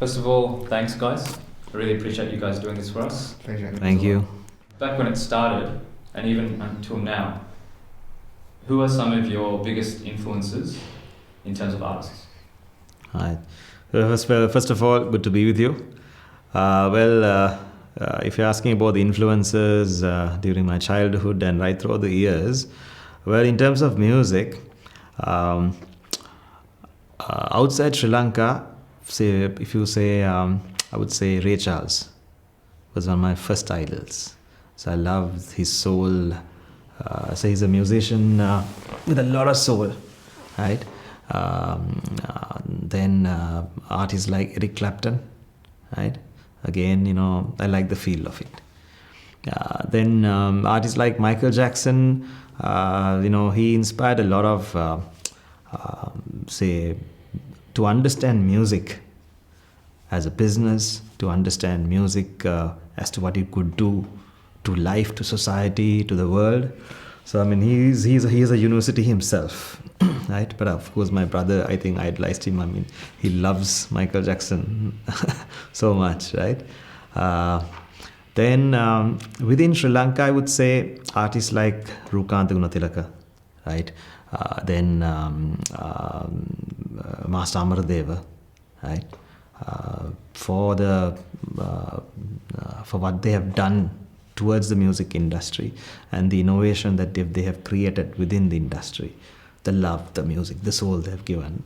First of all, thanks guys. I really appreciate you guys doing this for us. Pleasure. Thank you. Back when it started, and even until now, who are some of your biggest influences in terms of artists? Hi. First of all, good to be with you. If you're asking about the influences during my childhood and right through the years, well, in terms of music, outside Sri Lanka, I would say Ray Charles was one of my first idols. So I loved his soul. So he's a musician with a lot of soul, right? Then artists like Eric Clapton, right? Again, I like the feel of it. Then artists like Michael Jackson, he inspired a lot of, to understand music as a business, to understand music as to what it could do to life, to society, to the world. So he's a university himself, right? But of course, my brother, I think, idolized him. He loves Michael Jackson so much, right? Then within Sri Lanka, I would say artists like Rukanta Gunatilaka, right? Then Master Amaradeva, right? For what they have done towards the music industry and the innovation that they have created within the industry, the love, the music, the soul they have given.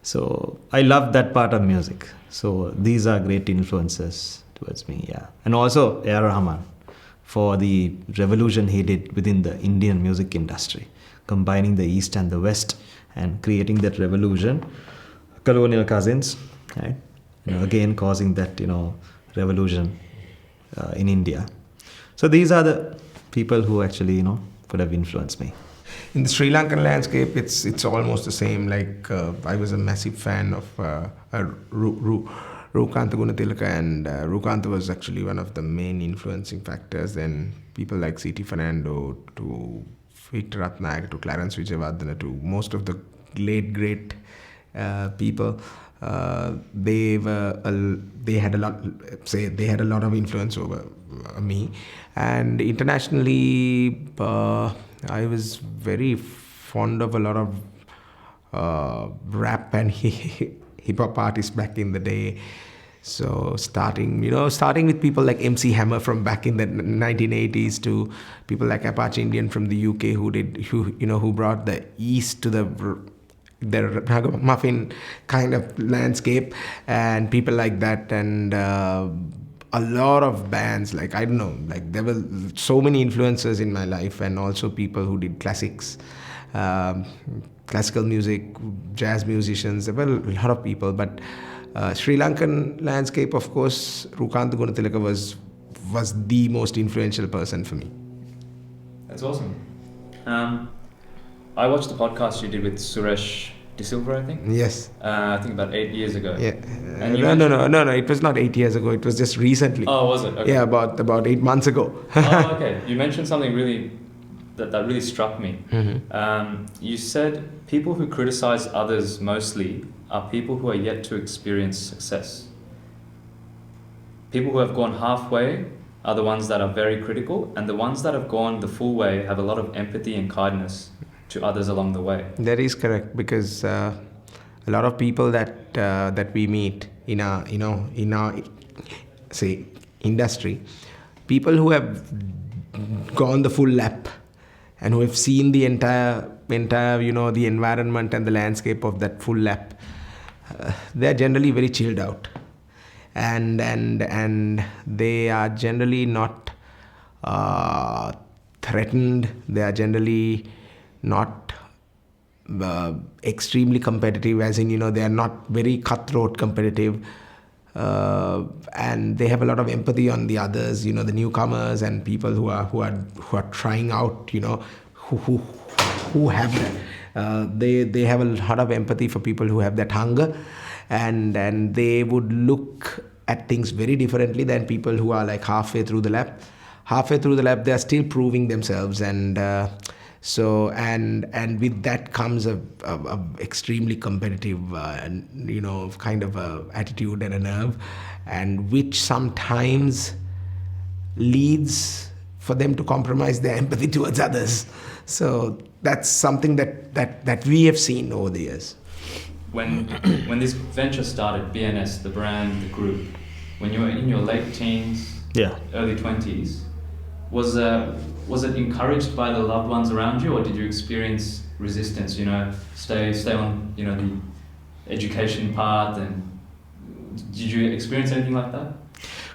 So I love that part of music. So these are great influences towards me, yeah. And also A.R. Rahman for the revolution he did within the Indian music industry, combining the East and the West and creating that revolution. Colonial cousins, right? Again causing that, revolution in India. So these are the people who actually, could have influenced me. In the Sri Lankan landscape, it's almost the same. Like I was a massive fan of Rukanta Gunatilaka, and Rukanta was actually one of the main influencing factors. Then people like C.T. Fernando, to Victor Ratnayake, to Clarence Wijewardena, to most of the late great people. They had a lot of influence over me, and internationally I was very fond of a lot of rap and hip hop artists back in the day. So starting with people like MC Hammer from back in the 1980s, to people like Apache Indian from the UK who brought the East to the ragamuffin kind of landscape, and people like that, and a lot of bands, like, I don't know, like there were so many influencers in my life, and also people who did classics, classical music, jazz musicians. There were a lot of people, but Sri Lankan landscape, of course, Rukanta Gunatilaka was the most influential person for me. That's awesome. I watched the podcast you did with Suresh De Silva, I think. Yes. I think about 8 years ago. Yeah. No. It was not 8 years ago. It was just recently. Oh, was it? Okay. Yeah, about 8 months ago. Oh, okay. You mentioned something that really struck me. Mm-hmm. You said people who criticize others mostly are people who are yet to experience success. People who have gone halfway are the ones that are very critical, and the ones that have gone the full way have a lot of empathy and kindness to others along the way. That is correct, because a lot of people that we meet in our say industry, people who have gone the full lap and who have seen the entire the environment and the landscape of that full lap, they are generally very chilled out, and they are generally not threatened. They are generally not extremely competitive, as in they are not very cutthroat competitive, and they have a lot of empathy on the others, the newcomers and people who are trying out, who have that. They have a lot of empathy for people who have that hunger, and they would look at things very differently than people who are like halfway through the lap. They are still proving themselves, and So and with that comes a extremely competitive, kind of a attitude and a nerve, and which sometimes leads for them to compromise their empathy towards others. So that's something that we have seen over the years. When this venture started, BNS, the brand, the group, when you were in your late teens, early 20s, was it encouraged by the loved ones around you, or did you experience resistance? Stay on the education path, and did you experience anything like that?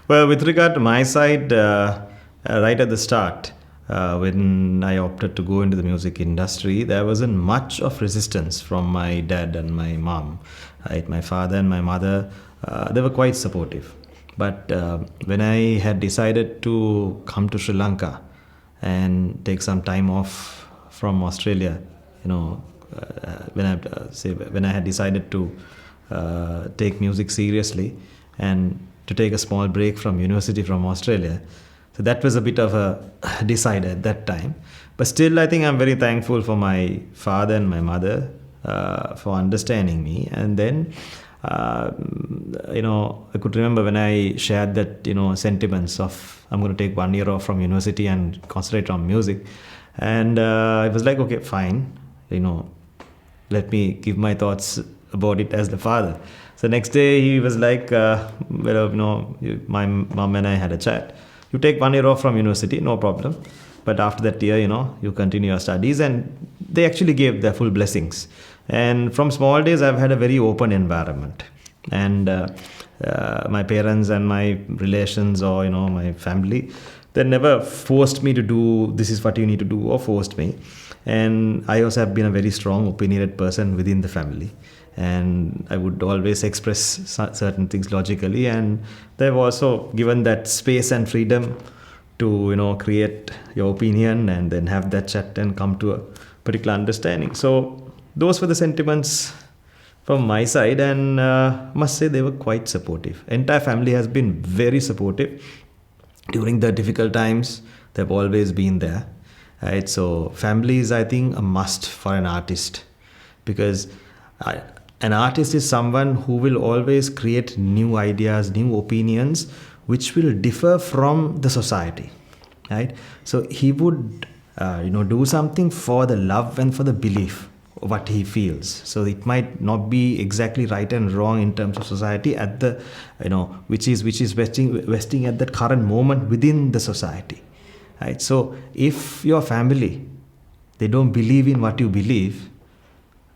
Well, with regard to my side, right at the start, when I opted to go into the music industry, there wasn't much of resistance from my dad and my mom. Right? My father and my mother, they were quite supportive. But when I had decided to come to Sri Lanka and take some time off from Australia, when I had decided to take music seriously and to take a small break from university from Australia, so that was a bit of a decider at that time. But still, I think I'm very thankful for my father and my mother for understanding me. And then, I could remember when I shared that, sentiments of I'm going to take 1 year off from university and concentrate on music. And I was like, okay, fine, let me give my thoughts about it as the father. So next day he was like, my mom and I had a chat. You take 1 year off from university, no problem. But after that year, you continue your studies. And they actually gave their full blessings. And from small days, I've had a very open environment. And my parents and my relations or, my family, they never forced me to do, this is what you need to do, or forced me. And I also have been a very strong, opinionated person within the family. And I would always express certain things logically, and they've also given that space and freedom to create your opinion and then have that chat and come to a particular understanding. So those were the sentiments from my side, and must say they were quite supportive. Entire family has been very supportive during the difficult times. They've always been there, right? So family is, I think, a must for an artist, because an artist is someone who will always create new ideas, new opinions, which will differ from the society, right? So he would, do something for the love and for the belief of what he feels. So it might not be exactly right and wrong in terms of society at the, which is vesting at that current moment within the society, right? So if your family, they don't believe in what you believe,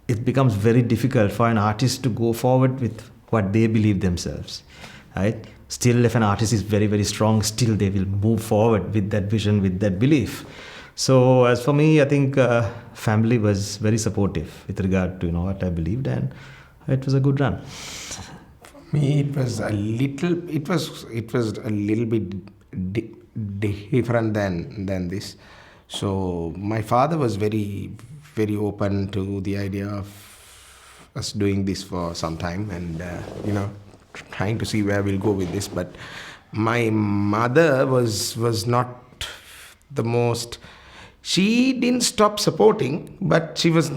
it becomes very difficult for an artist to go forward with what they believe themselves, right? Still, if an artist is very, very strong, still they will move forward with that vision, with that belief. So as for me, I think family was very supportive with regard to what I believed, and it was a good run. For me, it was a little bit different than this. So my father was very, very open to the idea of us doing this for some time, and trying to see where we'll go with this. But my mother was not the most. She didn't stop supporting, but she was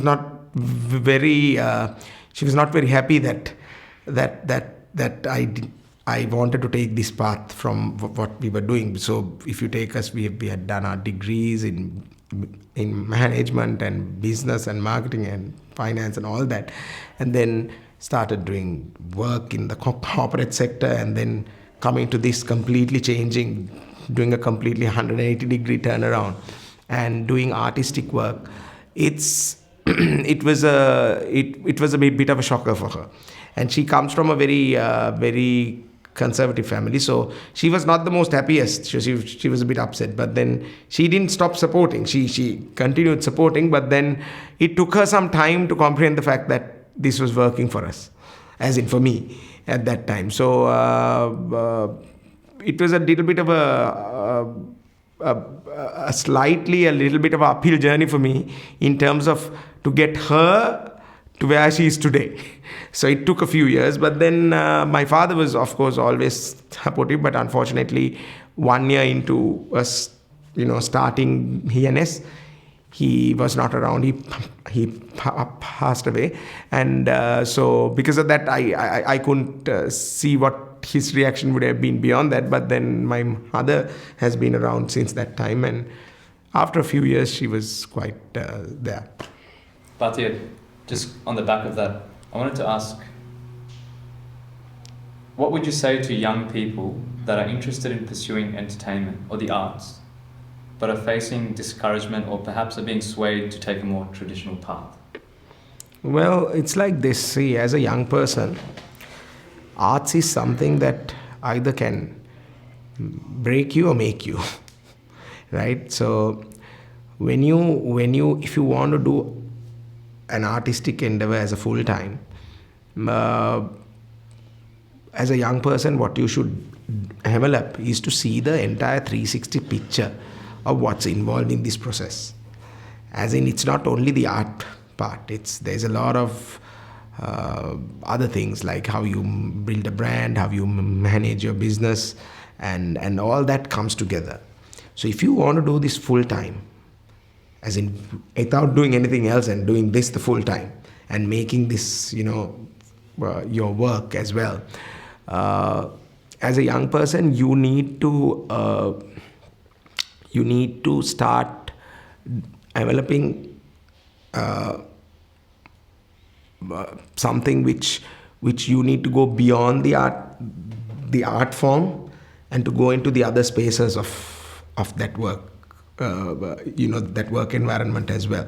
not very happy that I wanted to take this path from what we were doing. So if you take us, we had done our degrees in management and business and marketing and finance and all that, and then started doing work in the corporate sector, and then coming to this, completely changing, doing a completely 180-degree turnaround and doing artistic work. It was a bit of a shocker for her, and she comes from a very conservative family, so she was not the most happiest. She was a bit upset, but then she didn't stop supporting. She continued supporting, but then it took her some time to comprehend the fact that this was working for us, as in for me at that time. So it was a little bit of a little bit of an uphill journey for me in terms of to get her to where she is today. So it took a few years, but then my father was, of course, always supportive, but unfortunately 1 year into us, starting BNS, he was not around. He passed away, and so because of that, I couldn't see what his reaction would have been beyond that. But then my mother has been around since that time, and after a few years, she was quite there. Bathiya, just on the back of that, I wanted to ask, what would you say to young people that are interested in pursuing entertainment or the arts, but are facing discouragement or perhaps are being swayed to take a more traditional path? Well, it's like this. See, as a young person, arts is something that either can break you or make you, right? So if you want to do an artistic endeavor as a full time, as a young person, what you should develop is to see the entire 360 picture of what's involved in this process. As in, it's not only the art part. There's a lot of other things, like how you build a brand, how you manage your business, and all that comes together. So if you want to do this full time, as in without doing anything else and doing this the full time and making this, your work as well, as a young person, you need to start developing something which you need to go beyond the art form and to go into the other spaces of that work, that work environment as well.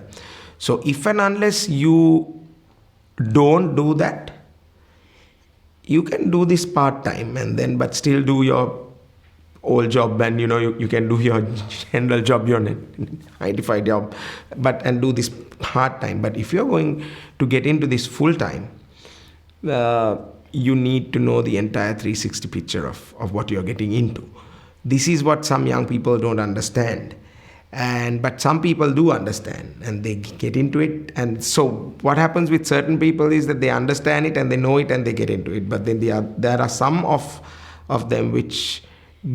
So if and unless you don't do that, you can do this part-time but still do your old job, and you can do your general job, your 9-to-5 job, and do this part-time. But if you're going to get into this full-time, you need to know the entire 360 picture of what you're getting into. This is what some young people don't understand, but some people do understand, and they get into it. And so what happens with certain people is that they understand it and they know it and they get into it. But then there are some of them which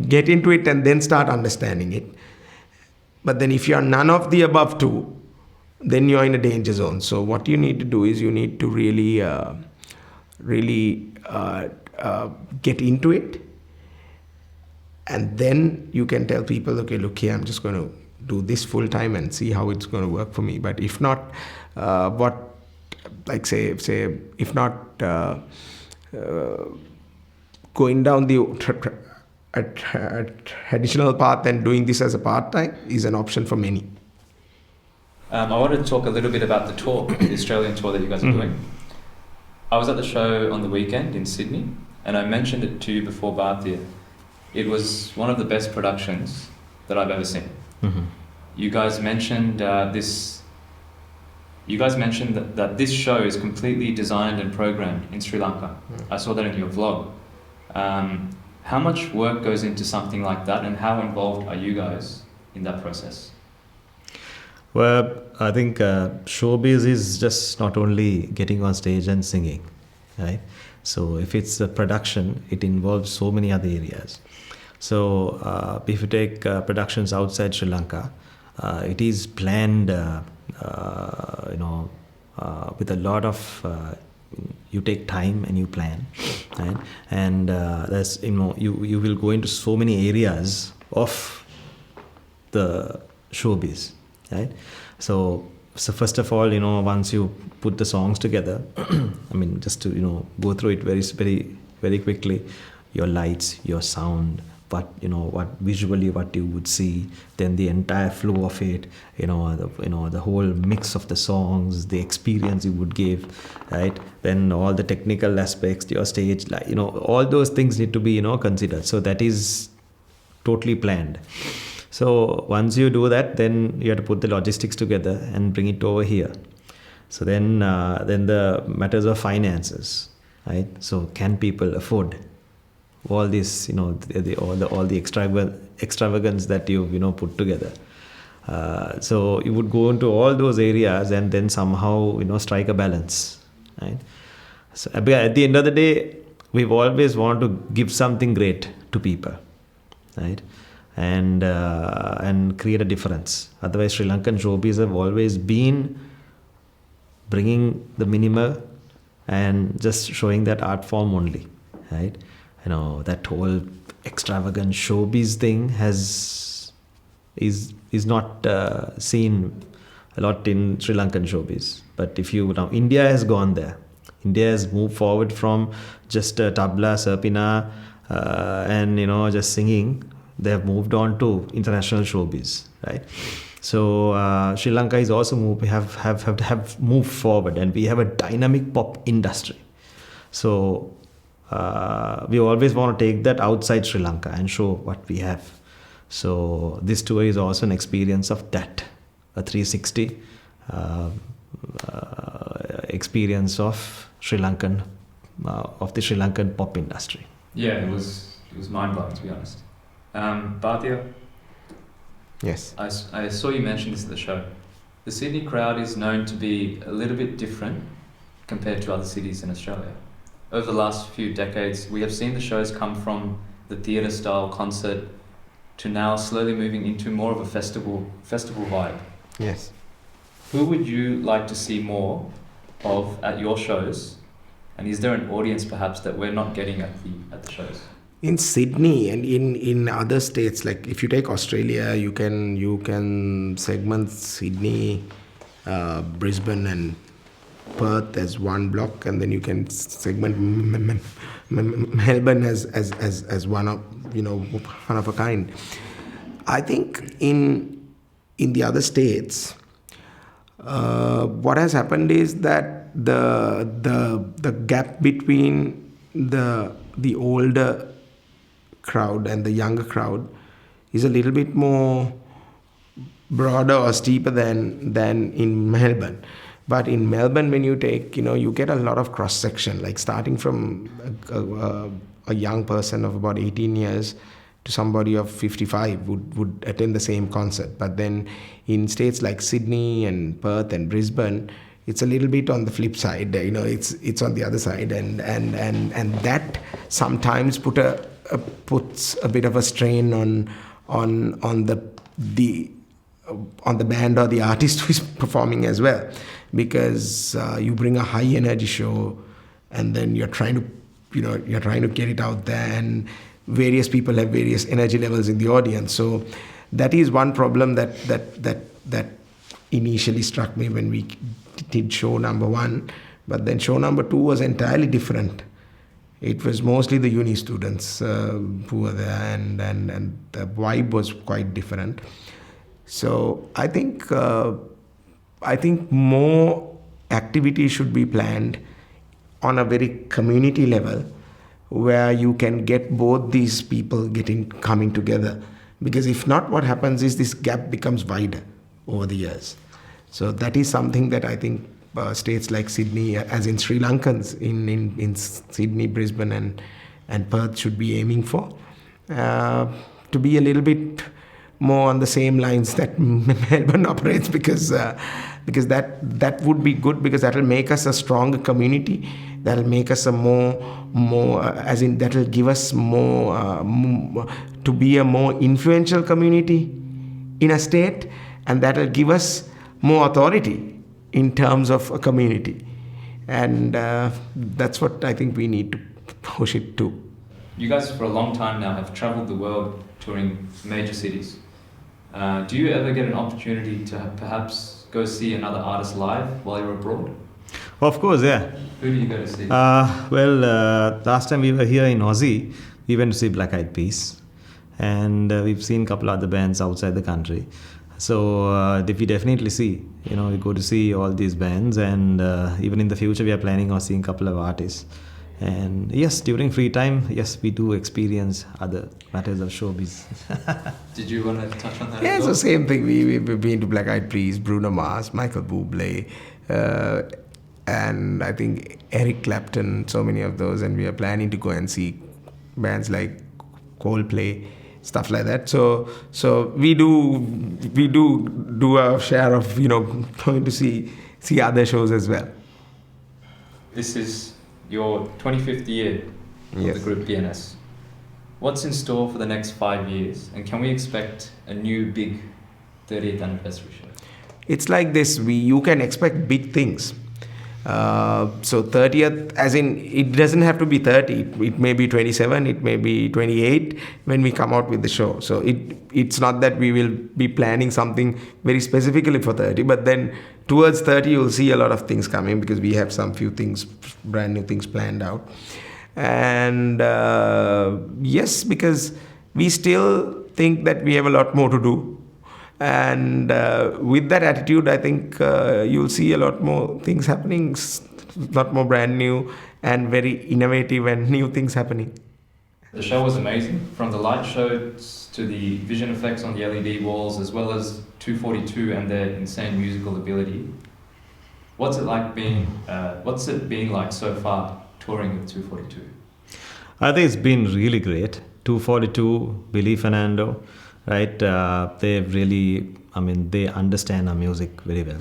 get into it and then start understanding it. But then if you are none of the above two, then you're in a danger zone. So what you need to do is you need to really get into it, and then you can tell people, okay, look here, I'm just going to do this full time and see how it's going to work for me. But if not, if not going down the traditional path and doing this as a part-time is an option for many. I wanted to talk a little bit about the tour, the Australian tour that you guys are doing. I was at the show on the weekend in Sydney, and I mentioned it to you before, Bathiya. It was one of the best productions that I've ever seen. Mm-hmm. You guys mentioned this. You guys mentioned that this show is completely designed and programmed in Sri Lanka. I saw that in your vlog. How much work goes into something like that, and how involved are you guys in that process? Well, I think showbiz is just not only getting on stage and singing, right? So if it's a production, it involves so many other areas. So if you take productions outside Sri Lanka, it is planned, with a lot of. You take time and you plan, right? And that's you will go into so many areas of the showbiz, right? So first of all, once you put the songs together, just to go through it very, very, very quickly, your lights, your sound, what visually what you would see, then the entire flow of it, the whole mix of the songs, the experience you would give, right? Then all the technical aspects, your stage, all those things need to be considered. So that is totally planned. So once you do that, then you have to put the logistics together and bring it over here. So then the matters of finances, right? So can people afford all this, all the extravagance that you've put together? So you would go into all those areas and then somehow strike a balance, right? So at the end of the day, we've always wanted to give something great to people, right? and create a difference. Otherwise, Sri Lankan showbiz have always been bringing the minimal and just showing that art form only, right? That whole extravagant showbiz thing is not seen a lot in Sri Lankan showbiz. But if now India has gone there. India has moved forward from just tabla, serpina, and just singing. They have moved on to international showbiz, right? So Sri Lanka is also have moved forward, and we have a dynamic pop industry. So we always want to take that outside Sri Lanka and show what we have. So this tour is also an experience of that, a 360 experience of Sri Lankan, of the Sri Lankan pop industry. Yeah, it was mind-blowing, to be honest. Bathiya? Yes. I saw you mention this at the show. The Sydney crowd is known to be a little bit different compared to other cities in Australia. Over the last few decades, we have seen the shows come from the theatre-style concert to now slowly moving into more of a festival vibe. Yes. Who would you like to see more of at your shows? And is there an audience perhaps that we're not getting at the shows? In Sydney and in other states, like if you take Australia, you can segment Sydney, Brisbane and Perth as one block, and then you can segment Melbourne as one of a kind. I think in the other states, what has happened is that the gap between the older crowd and the younger crowd is a little bit more broader or steeper than in Melbourne. But in Melbourne, when you take, you get a lot of cross section, like starting from a young person of about 18 years to somebody of 55 would attend the same concert. But then in states like Sydney and Perth and Brisbane, it's a little bit on the flip side. It's on the other side, and that sometimes puts a bit of a strain on the band or the artist who is performing as well, because you bring a high energy show, and then you're trying to get it out there, and various people have various energy levels in the audience. So that is one problem that initially struck me when we did show number 1, but then show number 2 was entirely different. It was mostly the uni students who were there, and the vibe was quite different. So I think more activity should be planned on a very community level, where you can get both these people coming together. Because if not, what happens is this gap becomes wider over the years. So that is something that I think states like Sydney, as in Sri Lankans in Sydney, Brisbane and Perth should be aiming for, to be a little bit more on the same lines that Melbourne operates, because that would be good, because that will make us a stronger community. That will make us a more that will give us more to be a more influential community in a state, and that will give us more authority in terms of a community, and that's what I think we need to push it to. You guys for a long time now have traveled the world touring major cities. Do you ever get an opportunity to perhaps go see another artist live while you're abroad? Of course, yeah. Who do you go to see? Last time we were here in Aussie, we went to see Black Eyed Peas, and we've seen a couple other bands outside the country. So we definitely see, we go to see all these bands, and even in the future we are planning on seeing a couple of artists. And yes, during free time, yes, we do experience other matters of showbiz. Did you want to touch on that? Yeah, it's the same thing. We've been to Black Eyed Peas, Bruno Mars, Michael Bublé, and I think Eric Clapton, so many of those, and we are planning to go and see bands like Coldplay, stuff like that. So we do our share of going to see other shows as well. This is your 25th year of the group BNS. What's in store for the next 5 years, and can we expect a new big 30th anniversary show? It's like this, you can expect big things. So 30th, as in, it doesn't have to be 30. It may be 27, it may be 28 when we come out with the show. So it's not that we will be planning something very specifically for 30, but then towards 30 you'll see a lot of things coming, because we have some few things, brand new things planned out. And yes, because we still think that we have a lot more to do. And with that attitude, I think you'll see a lot more things happening, a lot more brand new and very innovative and new things happening. The show was amazing, from the light shows to the vision effects on the LED walls, as well as 242 and their insane musical ability. What's it been like so far touring with 242? I think it's been really great. 242, Billy Fernando, right? They've really, they understand our music very well,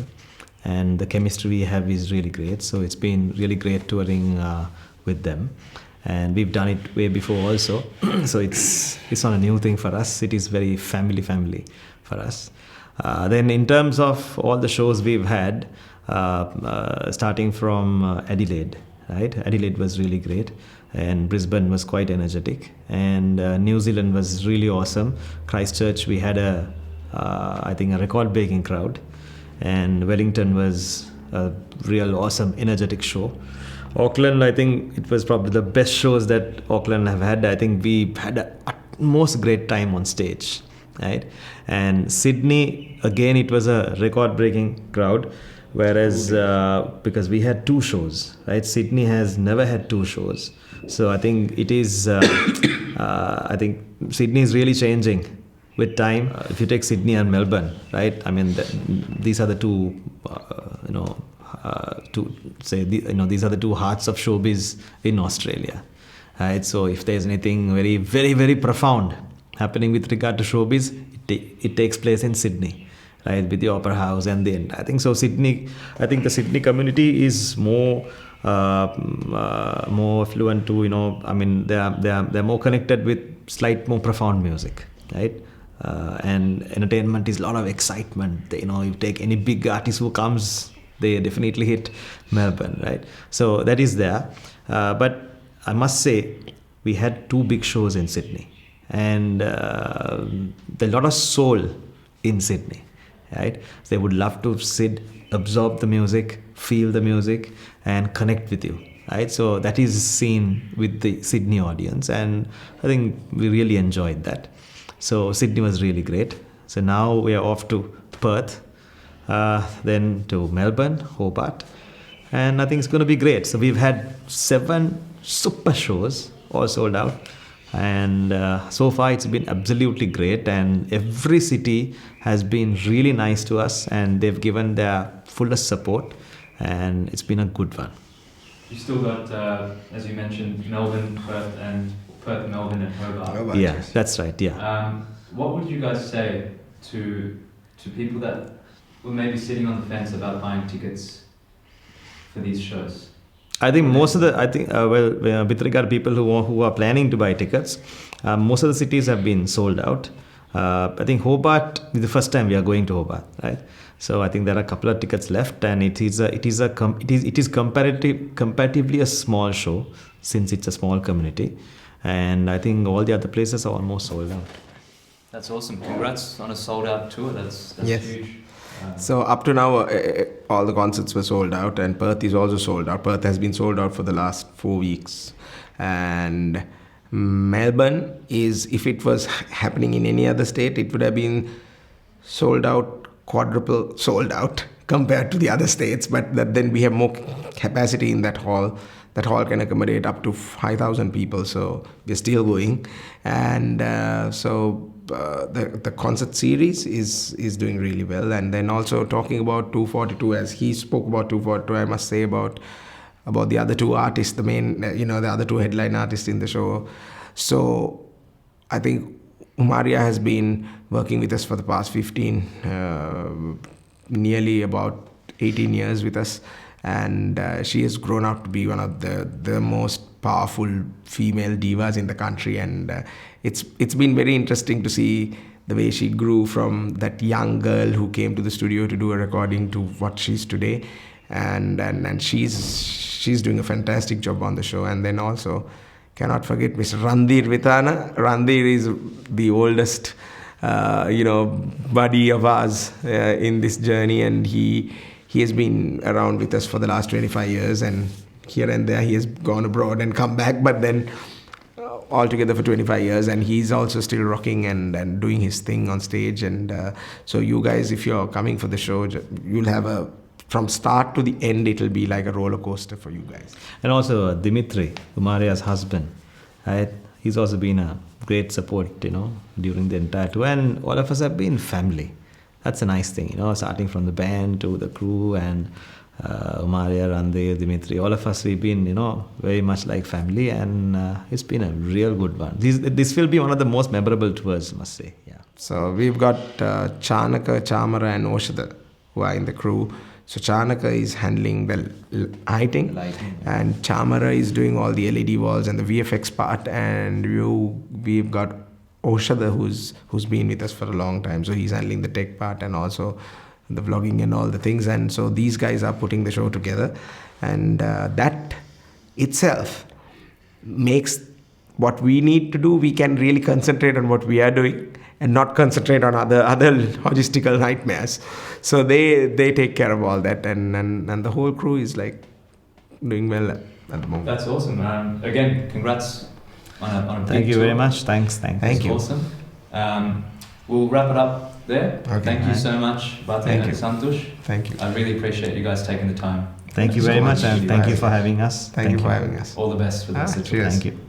and the chemistry we have is really great. So it's been really great touring with them, and we've done it way before also. So it's not a new thing for us. It is very family for us. Then in terms of all the shows we've had, starting from Adelaide, right? Adelaide was really great, and Brisbane was quite energetic, and New Zealand was really awesome. Christchurch, we had I think a record-breaking crowd, and Wellington was a real awesome, energetic show. Auckland, I think it was probably the best shows that Auckland have had. I think we had a utmost great time on stage, right? And Sydney, again, it was a record-breaking crowd. Whereas, because we had 2 shows, right? Sydney has never had 2 shows. So I think it is, I think Sydney is really changing with time. If you take Sydney and Melbourne, right? These are the two, these are the 2 hearts of showbiz in Australia, right? So if there's anything very, very, very profound happening with regard to showbiz, it takes place in Sydney. Right, with the Opera House and the end. I think so. Sydney, I think the Sydney community is more affluent to, they're more connected with slight more profound music, right? And entertainment is a lot of excitement. You take any big artist who comes, they definitely hit Melbourne, right? So that is there. But I must say, we had 2 big shows in Sydney, and there's a lot of soul in Sydney. Right? They would love to sit, absorb the music, feel the music, and connect with you. Right? So that is seen with the Sydney audience, and I think we really enjoyed that. So Sydney was really great. So now we are off to Perth, then to Melbourne, Hobart, and I think it's going to be great. So we've had 7 super shows, all sold out. And so far it's been absolutely great, and every city has been really nice to us, and they've given their fullest support, and it's been a good one. You still got, as you mentioned, Melbourne, Perth, Melbourne and Hobart. Yeah, that's right, yeah. What would you guys say to people that were maybe sitting on the fence about buying tickets for these shows? I think most of the, with regard to people who are planning to buy tickets, most of the cities have been sold out. I think Hobart is the first time we are going to Hobart, right? So I think there are a couple of tickets left, and it is comparatively a small show, since it's a small community, and I think all the other places are almost sold out. That's awesome. Congrats on a sold out tour. That's yes. Huge. So up to now, all the concerts were sold out, and Perth is also sold out. Perth has been sold out for the last 4 weeks. And Melbourne is, if it was happening in any other state, it would have been sold out, quadruple sold out compared to the other states. But then we have more capacity in that hall. That hall can accommodate up to 5,000 people, so we're still going. And the concert series is doing really well. And then also talking about 242, as he spoke about 242, I must say about the other 2 artists, the main, the other 2 headline artists in the show. So I think Umaria has been working with us for the past 15, nearly about 18 years with us. and she has grown up to be one of the most powerful female divas in the country, and it's been very interesting to see the way she grew from that young girl who came to the studio to do a recording to what she's today, and she's doing a fantastic job on the show. And then also cannot forget Mr. Randhir Vitana. Randhir is the oldest buddy of ours in this journey, and he has been around with us for the last 25 years, and here and there he has gone abroad and come back, but then altogether for 25 years, and he's also still rocking and doing his thing on stage. And so you guys, if you're coming for the show, you'll have from start to the end, it'll be like a roller coaster for you guys. And also Dimitri, Umaria's husband, right? He's also been a great support, during the entire tour, and all of us have been family. That's a nice thing, starting from the band to the crew, and Umaria, Randhir, Dimitri, all of us, we've been, very much like family, and it's been a real good one. This will be one of the most memorable tours, I must say. Yeah. So we've got Chanaka, Chamara and Oshada who are in the crew. So Chanaka is handling the lighting, and Chamara is doing all the LED walls and the VFX part, and we've got Oshada who's been with us for a long time, so he's handling the tech part and also the vlogging and all the things. And so these guys are putting the show together, and that itself makes what we need to do. We can really concentrate on what we are doing and not concentrate on other logistical nightmares. So they take care of all that, and the whole crew is like doing well at the moment. That's awesome, man. Again, congrats on a big Thank you tour. very much. Thanks. Thank you. Awesome. We'll wrap it up there. Okay. Thank you so much, Bathiya and Santhush. Thank you. I really appreciate you guys taking the time. Thank you very much, and thank you for having us. Thank you for having us. All the best for this. Cheers. Thank you.